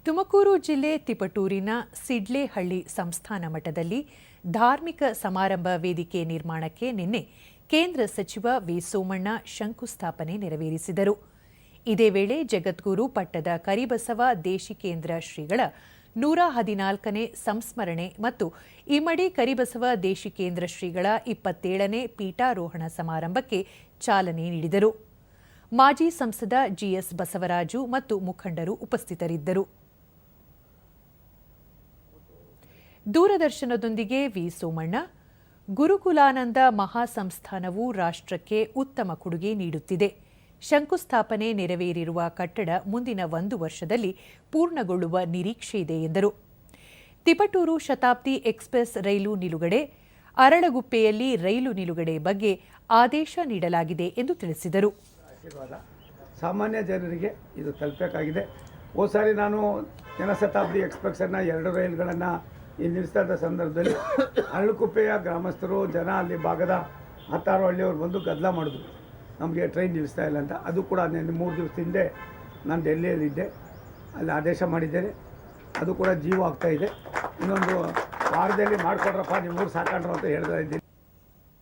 ತುಮಕೂರು ಜಿಲ್ಲೆ ತಿಪಟೂರಿನ ಸಿಡ್ಲೇಹಳ್ಳಿ ಸಂಸ್ಥಾನ ಮಠದಲ್ಲಿ ಧಾರ್ಮಿಕ ಸಮಾರಂಭ ವೇದಿಕೆ ನಿರ್ಮಾಣಕ್ಕೆ ನಿನ್ನೆ ಕೇಂದ್ರ ಸಚಿವ ವಿ ಸೋಮಣ್ಣ ಶಂಕುಸ್ಥಾಪನೆ ನೆರವೇರಿಸಿದರು. ಇದೇ ವೇಳೆ ಜಗದ್ಗುರು ಪಟ್ಟದ ಕರಿಬಸವ ದೇಶಿಕೇಂದ್ರ ಶ್ರೀಗಳ 114ನೇ ಸಂಸ್ಮರಣೆ ಮತ್ತು ಇಮ್ಮಡಿ ಕರಿಬಸವ ದೇಶಿಕೇಂದ್ರ ಶ್ರೀಗಳ 27ನೇ ಪೀಠಾರೋಹಣ ಸಮಾರಂಭಕ್ಕೆ ಚಾಲನೆ ನೀಡಿದರು. ಮಾಜಿ ಸಂಸದ ಜಿಎಸ್ ಬಸವರಾಜು ಮತ್ತು ಮುಖಂಡರು ಉಪಸ್ಥಿತರಿದ್ದರು. ದೂರದರ್ಶನದೊಂದಿಗೆ ವಿ ಸೋಮಣ್ಣ, ಗುರುಕುಲಾನಂದ ಮಹಾಸಂಸ್ಥಾನವು ರಾಷ್ಟ್ರಕ್ಕೆ ಉತ್ತಮ ಕೊಡುಗೆ ನೀಡುತ್ತಿದೆ. ಶಂಕುಸ್ಥಾಪನೆ ನೆರವೇರಿರುವ ಕಟ್ಟಡ ಮುಂದಿನ 1 ವರ್ಷದಲ್ಲಿ ಪೂರ್ಣಗೊಳ್ಳುವ ನಿರೀಕ್ಷೆಯಿದೆ ಎಂದರು. ತಿಪಟೂರು ಶತಾಬ್ದಿ ಎಕ್ಸ್‌ಪ್ರೆಸ್ ರೈಲು ನಿಲುಗಡೆ, ಅರಳಗುಪ್ಪೆಯಲ್ಲಿ ರೈಲು ನಿಲುಗಡೆ ಬಗ್ಗೆ ಆದೇಶ ನೀಡಲಾಗಿದೆ ಎಂದು ತಿಳಿಸಿದರು. ಸಾಮಾನ್ಯ ಜನರಿಗೆ ಇದು ತಲುಪಬೇಕಾಗಿದೆ. ಹೋದ ಸಾರಿ ನಾನು ಜನಶತಾಬ್ದಿ ಎಕ್ಸ್‌ಪ್ರೆಸ್ಸನ್ನು 2 ರೈಲುಗಳನ್ನು ನಿಲ್ಲಿಸ್ತಾ ಇದ್ದ ಸಂದರ್ಭದಲ್ಲಿ ಅರಳಕುಪ್ಪೆಯ ಗ್ರಾಮಸ್ಥರು ಜನ ಅಲ್ಲಿ ಭಾಗದ 16 ಹಳ್ಳಿಯವರು ಬಂದು ಗದ್ದಲ ಮಾಡಿದ್ರು, ನಮಗೆ ಟ್ರೈನ್ ನಿಲ್ಲಿಸ್ತಾ ಇಲ್ಲ ಅಂತ. ಅದು ಕೂಡ 3 ದಿವಸದ ಹಿಂದೆ ನಾನು ಡೆಲ್ಲಿಯಲ್ಲಿದ್ದೆ, ಅಲ್ಲಿ ಆದೇಶ ಮಾಡಿದ್ದೇನೆ. ಅದು ಕೂಡ ಜೀವ ಆಗ್ತಾ ಇದೆ. ಇನ್ನೊಂದು ವಾರದಲ್ಲಿ ಮಾಡಿಕೊಡ್ರಪ್ಪ, ನಿಮ್ಮೂರು ಸಾಕಾಣ್ರು ಅಂತ ಹೇಳ್ತಾ ಇದ್ದೀನಿ.